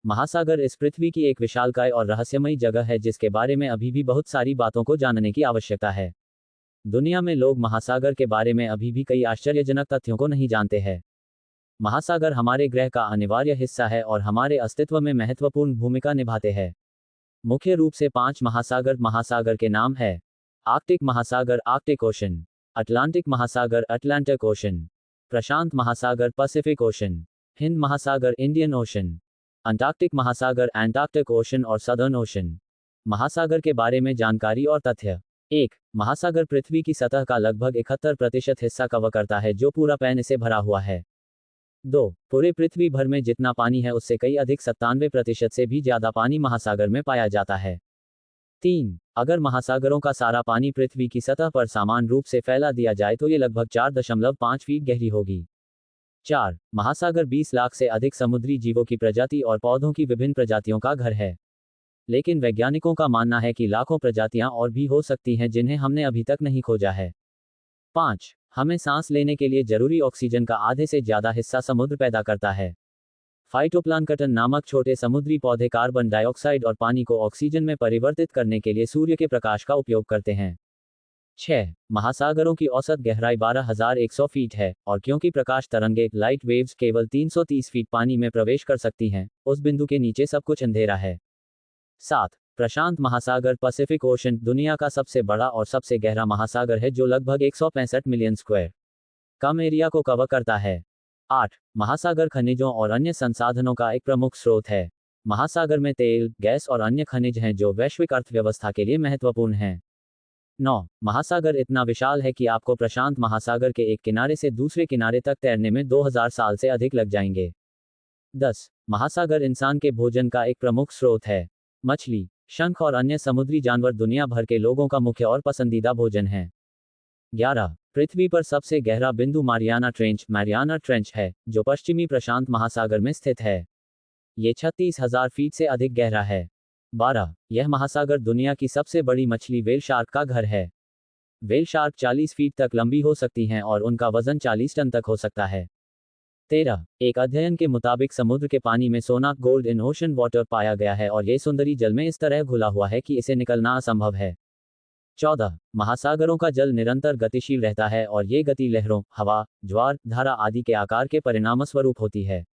महासागर इस पृथ्वी की एक विशालकाय और रहस्यमयी जगह है जिसके बारे में अभी भी बहुत सारी बातों को जानने की आवश्यकता है। दुनिया में लोग महासागर के बारे में अभी भी कई आश्चर्यजनक तथ्यों को नहीं जानते हैं। महासागर हमारे ग्रह का अनिवार्य हिस्सा है और हमारे अस्तित्व में महत्वपूर्ण भूमिका निभाते हैं। मुख्य रूप से 5 महासागर के नाम है। आर्कटिक महासागर आर्कटिक ओशन, अटलांटिक महासागर अटलांटिक ओशन, प्रशांत महासागर पैसिफिक ओशन, हिंद महासागर इंडियन ओशन, अंटार्कटिक महासागर एंटार्क्टिक ओशन और सदर्न ओशन। महासागर के बारे में जानकारी और तथ्य। 1. महासागर पृथ्वी की सतह का लगभग 71% हिस्सा कवर करता है जो पूरा पानी से भरा हुआ है। 2. पूरे पृथ्वी भर में जितना पानी है उससे कई अधिक 97% से भी ज्यादा पानी महासागर में पाया जाता है। 3. अगर महासागरों का सारा पानी पृथ्वी की सतह पर समान रूप से फैला दिया जाए तो ये लगभग 4.5 फीट गहरी होगी। 4. महासागर 20 लाख से अधिक समुद्री जीवों की प्रजाति और पौधों की विभिन्न प्रजातियों का घर है। लेकिन वैज्ञानिकों का मानना है कि लाखों प्रजातियां और भी हो सकती हैं जिन्हें हमने अभी तक नहीं खोजा है। 5. हमें सांस लेने के लिए जरूरी ऑक्सीजन का आधे से ज्यादा हिस्सा समुद्र पैदा करता है। फाइटोप्लांक्टन नामक छोटे समुद्री पौधे कार्बन डाइऑक्साइड और पानी को ऑक्सीजन में परिवर्तित करने के लिए सूर्य के प्रकाश का उपयोग करते हैं। 6. महासागरों की औसत गहराई 12,100 फीट है और क्योंकि प्रकाश तरंगे लाइट वेव्स केवल 330 फीट पानी में प्रवेश कर सकती हैं, उस बिंदु के नीचे सब कुछ अंधेरा है। 7. प्रशांत महासागर पैसिफिक ओशन दुनिया का सबसे बड़ा और सबसे गहरा महासागर है जो लगभग 165 मिलियन स्क्वायर कम एरिया को कवर करता है। 8. महासागर खनिजों और अन्य संसाधनों का एक प्रमुख स्रोत है। महासागर में तेल, गैस और अन्य खनिज हैं जो वैश्विक अर्थव्यवस्था के लिए महत्वपूर्ण हैं। 9. महासागर इतना विशाल है कि आपको प्रशांत महासागर के एक किनारे से दूसरे किनारे तक तैरने में 2000 साल से अधिक लग जाएंगे। 10. महासागर इंसान के भोजन का एक प्रमुख स्रोत है। मछली, शंख और अन्य समुद्री जानवर दुनिया भर के लोगों का मुख्य और पसंदीदा भोजन है। 11. पृथ्वी पर सबसे गहरा बिंदु मारियाना ट्रेंच है जो पश्चिमी प्रशांत महासागर में स्थित है। ये 36,000 फीट से अधिक गहरा है। 12. यह महासागर दुनिया की सबसे बड़ी मछली व्हेल शार्क का घर है। व्हेल शार्क 40 फीट तक लंबी हो सकती हैं और उनका वजन 40 टन तक हो सकता है। 13. एक अध्ययन के मुताबिक समुद्र के पानी में सोना गोल्ड इन ओशन वाटर पाया गया है और ये सुंदरी जल में इस तरह घुला हुआ है कि इसे निकलना असंभव है। 14. महासागरों का जल निरंतर गतिशील रहता है और ये गति लहरों, हवा, ज्वार, धारा आदि के आकार के परिणामस्वरूप होती है।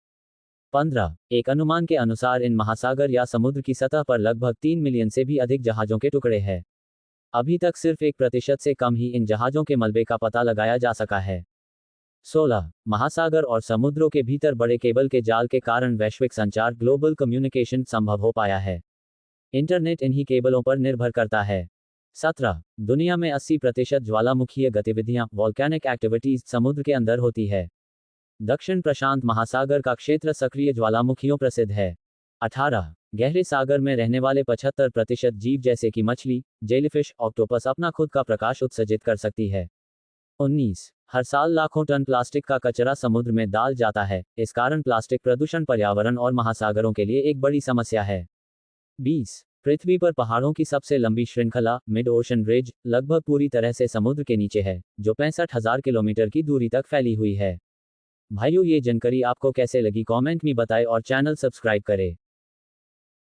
15. एक अनुमान के अनुसार इन महासागर या समुद्र की सतह पर लगभग 3 मिलियन से भी अधिक जहाजों के टुकड़े हैं। अभी तक सिर्फ 1% से कम ही इन जहाजों के मलबे का पता लगाया जा सका है। 16. महासागर और समुद्रों के भीतर बड़े केबल के जाल के कारण वैश्विक संचार ग्लोबल कम्युनिकेशन संभव हो पाया है। इंटरनेट इन्हीं केबलों पर निर्भर करता है। 17. दुनिया में 80% ज्वालामुखीय गतिविधियां वॉल्केनिक एक्टिविटीज समुद्र के अंदर होती है। दक्षिण प्रशांत महासागर का क्षेत्र सक्रिय ज्वालामुखियों प्रसिद्ध है। 18. गहरे सागर में रहने वाले 75% जीव जैसे कि मछली, जेलीफिश, ऑक्टोपस अपना खुद का प्रकाश उत्सर्जित कर सकती है। 19. हर साल लाखों टन प्लास्टिक का कचरा समुद्र में डाल जाता है, इस कारण प्लास्टिक प्रदूषण पर्यावरण और महासागरों के लिए एक बड़ी समस्या है। 20. पृथ्वी पर पहाड़ों की सबसे लंबी श्रृंखला मिड ओशन रिज लगभग पूरी तरह से समुद्र के नीचे है, जो 65,000 किलोमीटर की दूरी तक फैली हुई है। भाइयों, ये जानकारी आपको कैसे लगी कमेंट में बताएं और चैनल सब्सक्राइब करें।